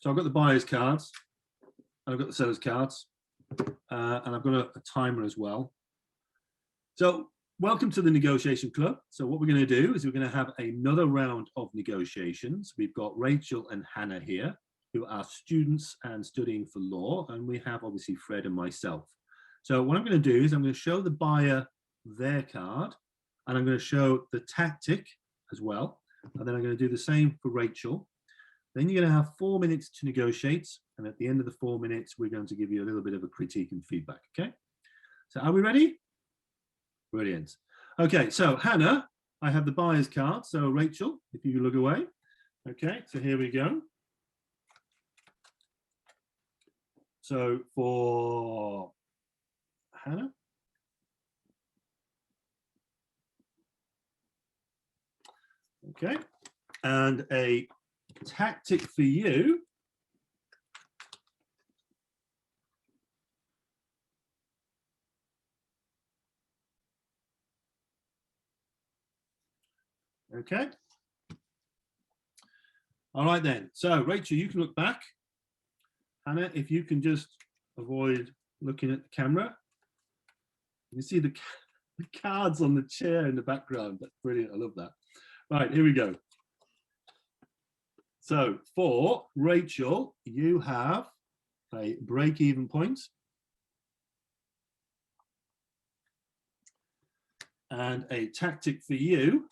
So I've got the buyer's cards, and I've got the seller's cards, and I've got a timer as well. So welcome to the negotiation club. So what we're going to do is we're going to have another round of negotiations. We've got Rachel and Hannah here, who are students and studying for law, and we have obviously Fred and myself. So what I'm going to do is I'm going to show the buyer their card, and I'm going to show the tactic as well, and then I'm going to do the same for Rachel. Then you're going to have 4 minutes to negotiate, and at the end of the 4 minutes, we're going to give you a little bit of a critique and feedback, okay? So are we ready? Brilliant. Okay, so Hannah, I have the buyer's card. So Rachel, if you look away. Okay, so here we go. So for Hannah. Okay, and a tactic for you. Okay. All right then. So Rachel, you can look back. Hannah, if you can just avoid looking at the camera. You can see the cards on the chair in the background. That's brilliant. I love that. Right, here we go. So for Rachel, you have a break-even point. And a tactic for you.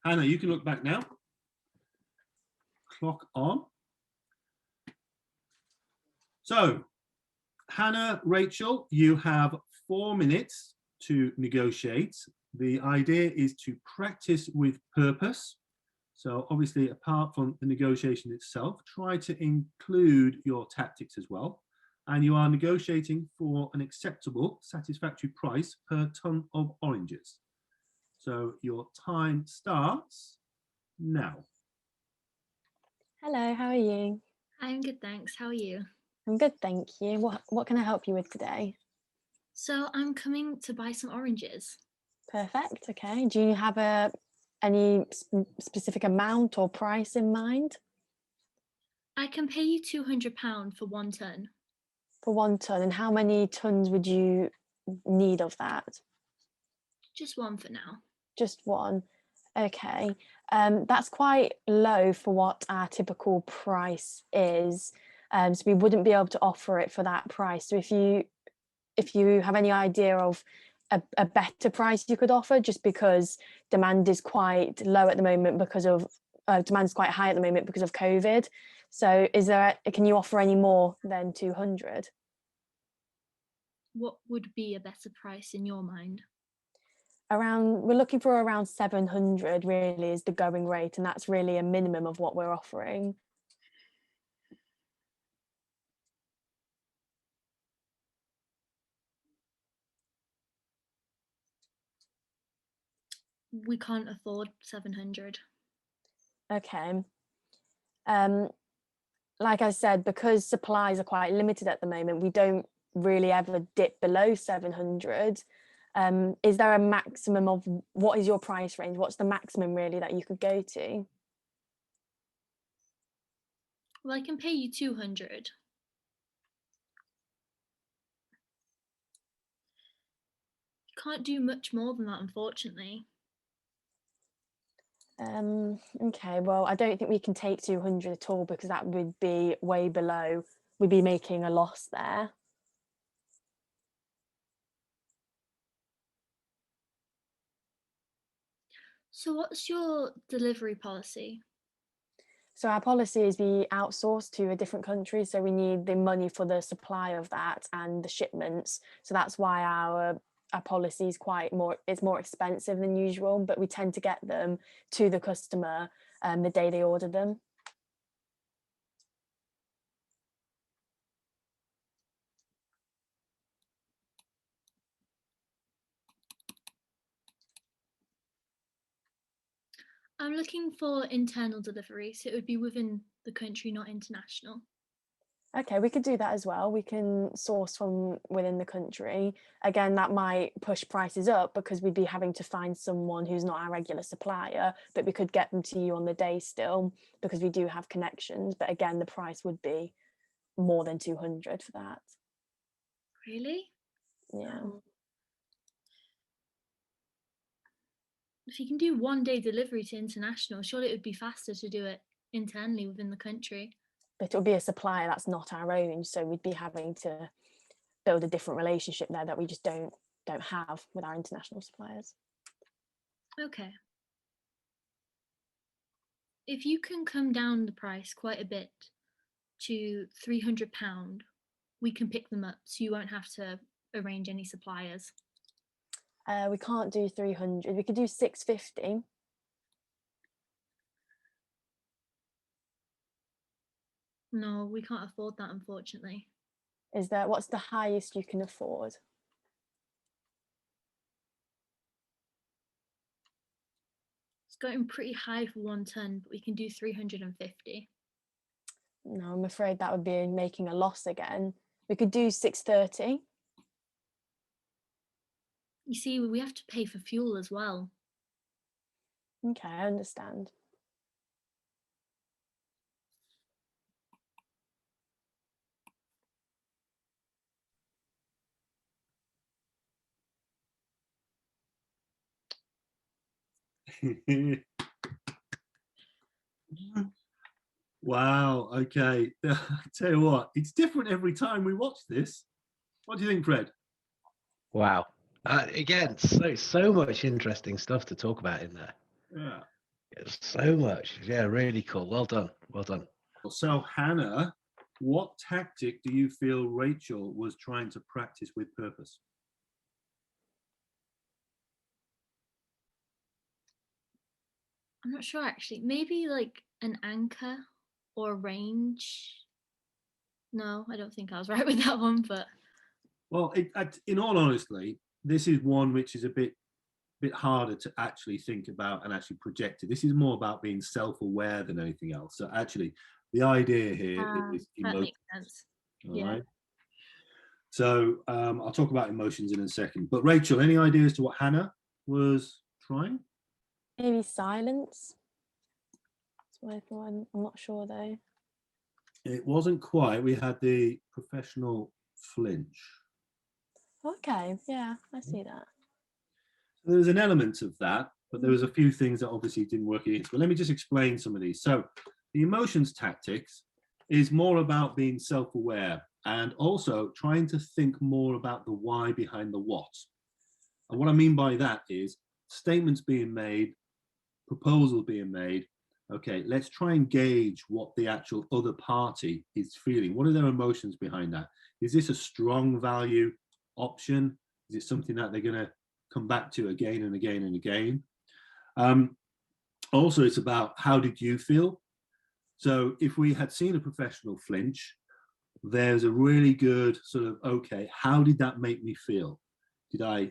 Hannah, you can look back now. Clock on. So, Hannah, Rachel, you have 4 minutes to negotiate. The idea is to practice with purpose. So obviously, apart from the negotiation itself, try to include your tactics as well. And you are negotiating for an acceptable, satisfactory price per ton of oranges. So your time starts now. Hello, how are you? I'm good, thanks. How are you? I'm good, thank you. What can I help you with today? So I'm coming to buy some oranges. Perfect, okay. Do you have any specific amount or price in mind? I can pay you £200 for 1 ton. For 1 ton, and how many tons would you need of that? Just 1 for now. Just 1, okay. That's quite low for what our typical price is. So we wouldn't be able to offer it for that price. So if you have any idea of a better price you could offer, just because demand is quite low at the moment because of demand is quite high at the moment because of COVID. So can you offer any more than 200? What would be a better price in your mind? We're looking for around 700 really is the going rate, and that's really a minimum of what we're offering. We can't afford 700. Okay. Like I said, because supplies are quite limited at the moment, we don't really ever dip below 700. Is there a maximum of, what is your price range? What's the maximum really that you could go to? Well, I can pay you 200. You can't do much more than that, unfortunately. Okay, well, I don't think we can take 200 at all, because that would be way below. We'd be making a loss there. So what's your delivery policy? So our policy is we outsource to a different country, so we need the money for the supply of that and the shipments. So that's why our policy is it's more expensive than usual, but we tend to get them to the customer the day they order them. I'm looking for internal delivery, so it would be within the country, not international. Okay, we could do that as well. We can source from within the country. Again, that might push prices up because we'd be having to find someone who's not our regular supplier, but we could get them to you on the day still because we do have connections. But again, the price would be more than 200 for that. Really? Yeah. Oh. If you can do 1 day delivery to international, surely it would be faster to do it internally within the country. But it would be a supplier that's not our own, so we'd be having to build a different relationship there that we just don't have with our international suppliers. Okay. If you can come down the price quite a bit to £300, we can pick them up, so you won't have to arrange any suppliers. We can't do 300. We could do 650. No, we can't afford that, unfortunately. What's the highest you can afford? It's going pretty high for 1 ton, but we can do 350. No, I'm afraid that would be making a loss again. We could do 630. You see, we have to pay for fuel as well. Okay, I understand. Wow. Okay. I tell you what, it's different every time we watch this. What do you think, Fred? Wow. Again, so much interesting stuff to talk about in there. Yeah. So much. Yeah, really cool. Well done. Well done. So, Hannah, what tactic do you feel Rachel was trying to practice with purpose? I'm not sure actually. Maybe like an anchor or range. No, I don't think I was right with that one, but Well, in all honesty, this is one which is a bit harder to actually think about and actually project it. This is more about being self-aware than anything else. So actually, the idea here is that emotion. makes sense. All Yeah. right. So I'll talk about emotions in a second. But Rachel, any idea as to what Hannah was trying? Maybe silence. That's what I thought. I'm not sure though. It wasn't quite. We had the professional flinch. Okay, yeah, I see that. So there was an element of that, but there was a few things that obviously didn't work against. But let me just explain some of these. So the emotions tactics is more about being self-aware and also trying to think more about the why behind the what. And what I mean by that is statements being made, proposal being made. Okay, let's try and gauge what the actual other party is feeling. What are their emotions behind that? Is this a strong value option? Is it something that they're going to come back to again and again and again? Also, it's about how did you feel? So if we had seen a professional flinch, there's a really good sort of, okay, how did that make me feel?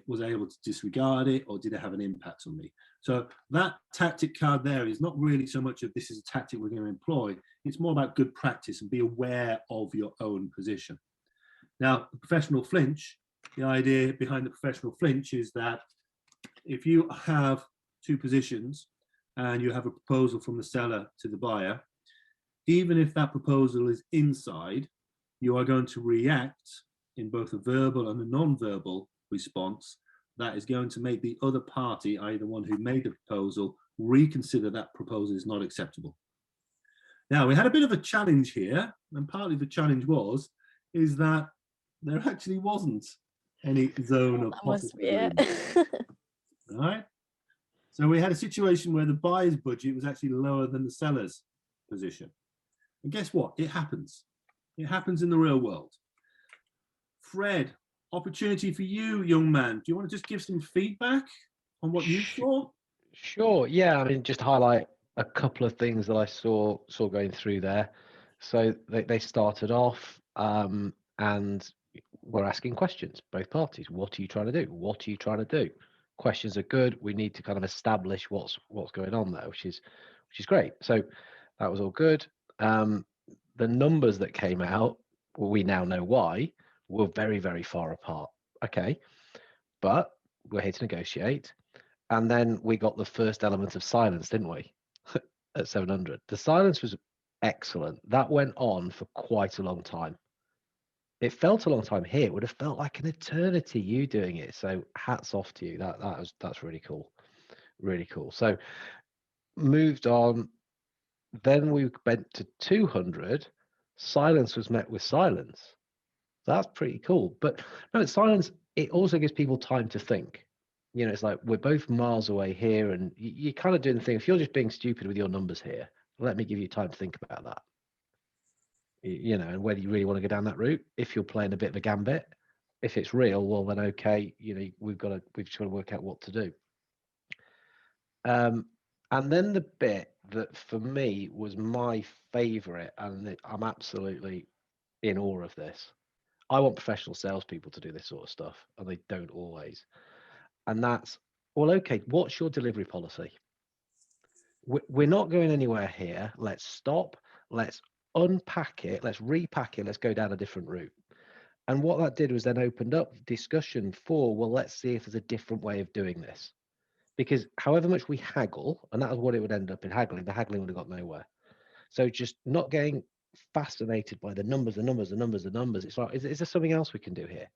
Was I able to disregard it, or did it have an impact on me? So that tactic card there is not really so much of this is a tactic we're going to employ. It's more about good practice and be aware of your own position. Now, the professional flinch, the idea behind the professional flinch is that if you have two positions and you have a proposal from the seller to the buyer, even if that proposal is inside, you are going to react in both a verbal and a non-verbal response that is going to make the other party, i.e. the one who made the proposal, reconsider that proposal is not acceptable. Now, we had a bit of a challenge here, and partly the challenge is that there actually wasn't any zone of possibility. All right. So we had a situation where the buyer's budget was actually lower than the seller's position. And guess what? It happens. It happens in the real world. Fred, opportunity for you, young man. Do you want to just give some feedback on what you saw? Sure. Yeah. I mean, just highlight a couple of things that I saw going through there. So they started off and we're asking questions, both parties. What are you trying to do? What are you trying to do? Questions are good. We need to kind of establish what's going on there, which is great. So that was all good. The numbers that came out Well, we now know why. We're very, very far apart. Okay, but we're here to negotiate. And then we got the first element of silence, didn't we? At 700. The silence was excellent. That went on for quite a long time. It felt a long time here. It would have felt like an eternity you doing it. So hats off to you. That's really cool. Really cool. So moved on. Then we went to 200. Silence was met with silence. That's pretty cool. But no, silence, it also gives people time to think. You know, it's like we're both miles away here, and you're kind of doing the thing. If you're just being stupid with your numbers here, let me give you time to think about that. You know, and whether you really want to go down that route, if you're playing a bit of a gambit. If it's real, well then okay, you know, we've just got to work out what to do. And then the bit that for me was my favorite, and I'm absolutely in awe of this. I want professional salespeople to do this sort of stuff, and they don't always. And that's, well, okay, what's your delivery policy? We're not going anywhere here. Let's stop. Let's unpack it. Let's repack it. Let's go down a different route. And what that did was then opened up discussion for, well, let's see if there's a different way of doing this. Because however much we haggle, and that was what it would end up in haggling, the haggling would have got nowhere. So just not getting fascinated by the numbers. It's like, is there something else we can do here?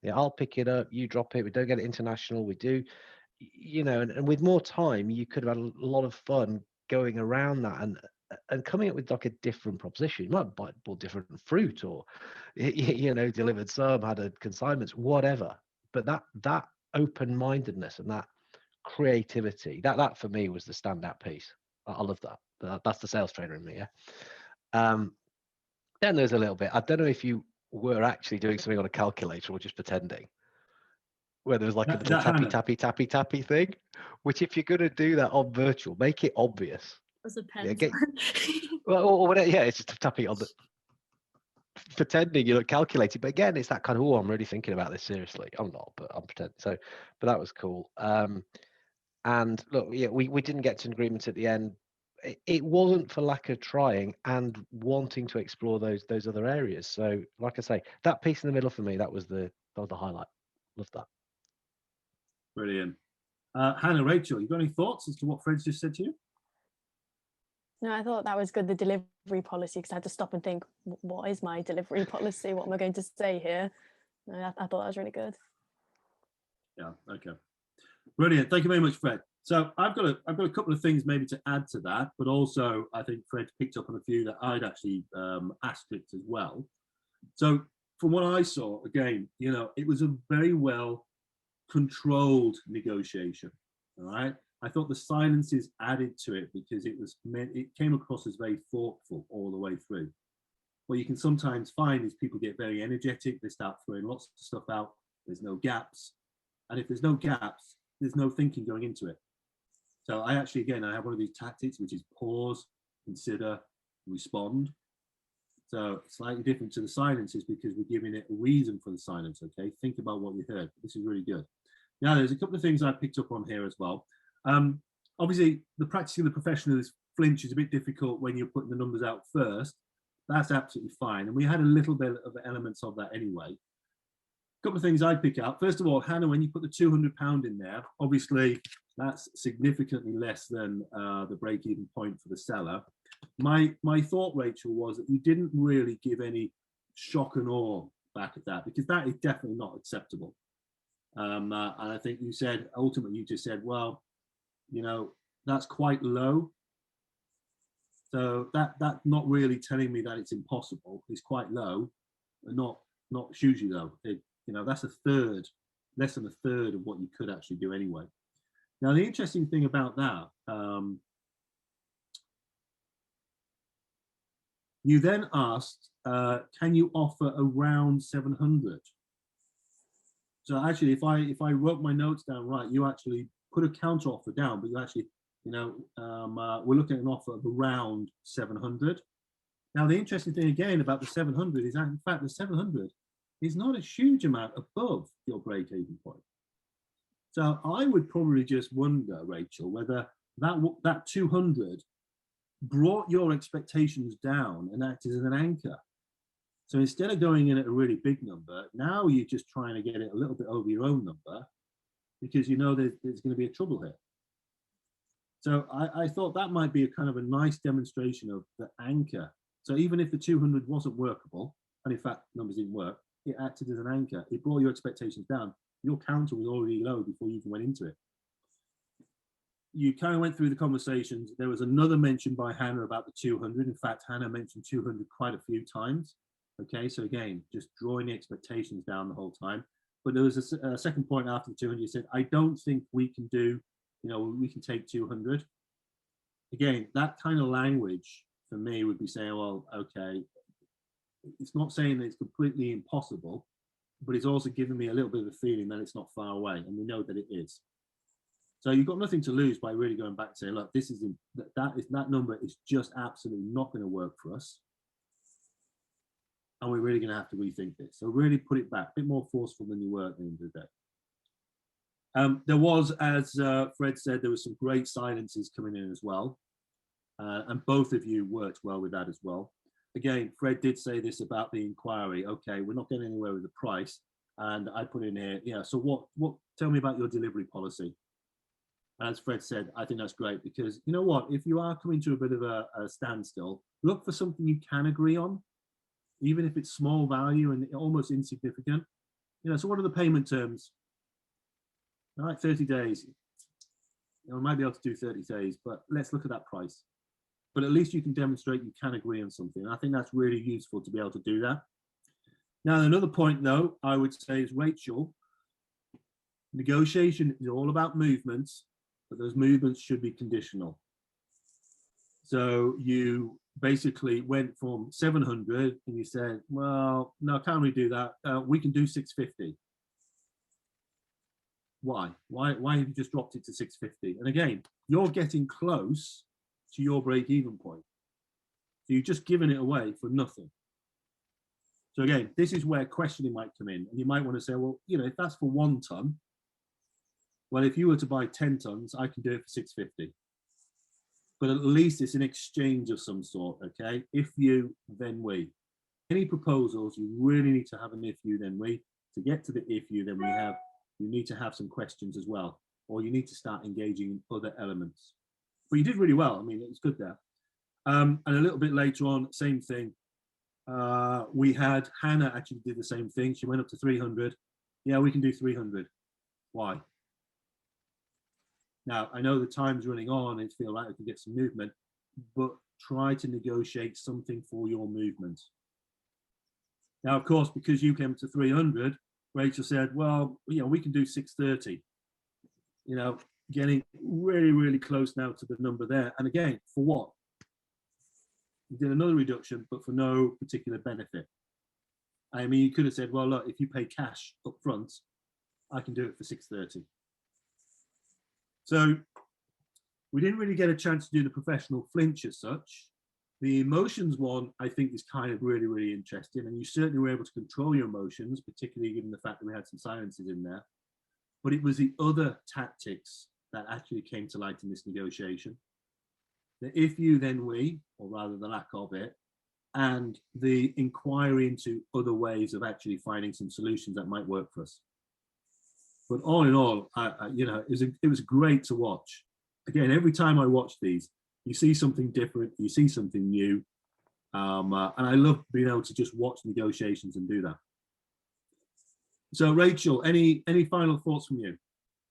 Yeah, I'll pick it up, you drop it. We don't get it international. We do, you know, and with more time, you could have had a lot of fun going around that and coming up with like a different proposition. You might buy different fruit, or you know, delivered some, had a consignments, whatever. But that open-mindedness and that creativity, that for me was the standout piece. I love that. That's the sales trainer in me. Yeah. Then there's a little bit, I don't know if you were actually doing something on a calculator or just pretending, where there was like a little tappy thing, which if you're going to do that on virtual, make it obvious. As a pen. Yeah, or whatever, yeah, it's just tapping on the, pretending you're not calculating. But again, it's that kind of, oh, I'm really thinking about this seriously. I'm not, but I'm pretending. So, but that was cool. And look, yeah, we didn't get to an agreement at the end. It wasn't for lack of trying and wanting to explore those other areas. So, like I say, that piece in the middle for me, that was the highlight. Love that. Brilliant. Hannah, Rachel, you got any thoughts as to what Fred's just said to you? No, I thought that was good, the delivery policy, because I had to stop and think, what is my delivery policy? What am I going to say here? And I thought that was really good. Yeah, okay. Brilliant. Thank you very much, Fred. So I've got a couple of things maybe to add to that, but also I think Fred picked up on a few that I'd actually asked it as well. So from what I saw, again, you know, it was a very well controlled negotiation. All right. I thought the silences added to it because it came across as very thoughtful all the way through. What you can sometimes find is people get very energetic. They start throwing lots of stuff out. There's no gaps. And if there's no gaps, there's no thinking going into it. So I have one of these tactics, which is pause, consider, respond. So slightly different to the silences because we're giving it a reason for the silence, okay? Think about what you heard. This is really good. Now, there's a couple of things I picked up on here as well. Obviously, the practicing the professional flinch is a bit difficult when you're putting the numbers out first. That's absolutely fine. And we had a little bit of elements of that anyway. A couple of things I'd pick out. First of all, Hannah, when you put the £200 in there, obviously that's significantly less than the break-even point for the seller. My thought, Rachel, was that you didn't really give any shock and awe back at that, because that is definitely not acceptable. And I think you said, ultimately, you just said, well, you know, that's quite low. So that's not really telling me that it's impossible. It's quite low, but not hugely low. You know, that's less than a third of what you could actually do anyway. Now, the interesting thing about that, you then asked, can you offer around 700? So actually, if I wrote my notes down right, you actually put a counter offer down, but you actually, you know, we're looking at an offer of around 700. Now, the interesting thing again about the 700 is that, in fact, the 700 is not a huge amount above your break-even point. So I would probably just wonder, Rachel, whether that 200 brought your expectations down and acted as an anchor. So instead of going in at a really big number, now you're just trying to get it a little bit over your own number because you know there's going to be a trouble here. So I thought that might be a kind of a nice demonstration of the anchor. So even if the 200 wasn't workable, and in fact numbers didn't work, it acted as an anchor. It brought your expectations down. Your counter was already low before you even went into it. You kind of went through the conversations. There was another mention by Hannah about the 200. In fact, Hannah mentioned 200 quite a few times. Okay, so again, just drawing the expectations down the whole time. But there was a second point after the 200. You said, I don't think we can do, we can take 200. Again, that kind of language for me would be saying, well, okay, it's not saying that it's completely impossible, but it's also giving me a little bit of a feeling that it's not far away, and we know that it is. So you've got nothing to lose by really going back to say, look, this is that number is just absolutely not going to work for us, and we're really going to have to rethink this. So really put it back, a bit more forceful than you were at the end of the day. There was, as Fred said, there was some great silences coming in as well, and both of you worked well with that as well. Again, Fred did say this about the inquiry. Okay, we're not getting anywhere with the price, and I put in here, yeah. So what? Tell me about your delivery policy. As Fred said, I think that's great because you know what? If you are coming to a bit of a standstill, look for something you can agree on, even if it's small value and almost insignificant. So what are the payment terms? All right, 30 days. I might be able to do 30 days, but let's look at that price. But at least you can demonstrate you can agree on something. I think that's really useful to be able to do that. Now, another point, though, I would say is, Rachel, negotiation is all about movements, but those movements should be conditional. So you basically went from 700 and you said, well, no, can't we do that? We can do 650. Why have you just dropped it to 650? And again, you're getting close to your break-even point. So you've just given it away for nothing. So again, this is where questioning might come in. And you might want to say, well, if that's for 1 ton, well, if you were to buy 10 tons, I can do it for 650. But at least it's an exchange of some sort, okay? If you, then we. Any proposals, you really need to have an if you, then we. To get to the if you, then we have, you need to have some questions as well, or you need to start engaging in other elements. But you did really well. I mean, it was good there. And a little bit later on, same thing. We had Hannah actually did the same thing. She went up to 300. Yeah, we can do 300. Why? Now, I know the time's running on and feel like I can get some movement, but try to negotiate something for your movement. Now, of course, because you came to 300, Rachel said, well, we can do 630. Getting really, really close now to the number there. And again, for what? You did another reduction, but for no particular benefit. I mean, you could have said, well, look, if you pay cash up front, I can do it for 630. So we didn't really get a chance to do the professional flinch as such. The emotions one, I think, is kind of really, really interesting. And you certainly were able to control your emotions, particularly given the fact that we had some silences in there. But it was the other tactics that actually came to light in this negotiation. The if you, then we, or rather the lack of it, and the inquiry into other ways of actually finding some solutions that might work for us. But all in all, it was great to watch. Again, every time I watch these, you see something different, you see something new, and I love being able to just watch negotiations and do that. So, Rachel, any final thoughts from you?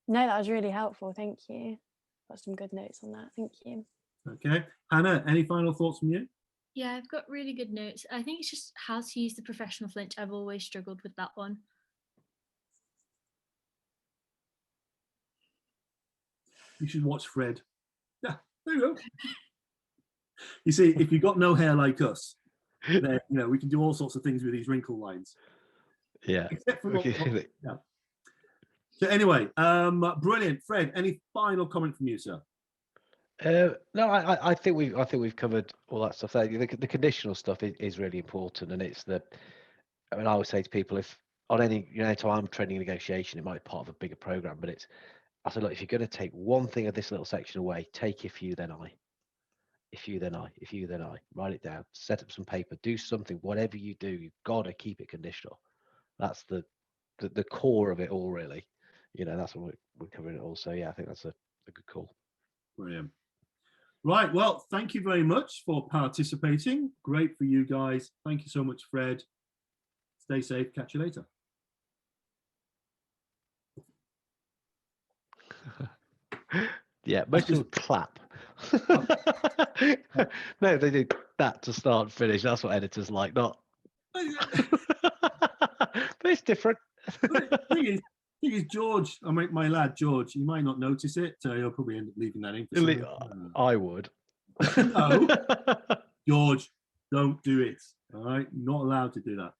No, that was really helpful. Thank you. Got some good notes on that. Thank you. Okay. Hannah, any final thoughts from you? Yeah, I've got really good notes. I think it's just how to use the professional flinch. I've always struggled with that one. You should watch Fred. Yeah, there you go. You see, if you've got no hair like us, then we can do all sorts of things with these wrinkle lines. Yeah. Except for yeah. So anyway, brilliant. Fred, any final comment from you, sir? No, I think we've covered all that stuff there. The conditional stuff is really important, and it's I always say to people, if on any time I'm training negotiation, it might be part of a bigger program, but I said, look, if you're going to take one thing of this little section away, take if you, then I. if you then I, if you then I. Write it down, set up some paper, do something. Whatever you do, you've got to keep it conditional. That's the core of it all, really. You know, that's what we're covering it all. So yeah, I think that's a good call. Brilliant. Right, well, thank you very much for participating. Great for you guys. Thank you so much, Fred. Stay safe. Catch you later. Yeah, most people clap. No, they do that to start and finish. That's what editors like, not. But it's different. Thing is, George, my lad George, you might not notice it. He'll probably end up leaving that in. For I would. No, George, don't do it. All right, not allowed to do that.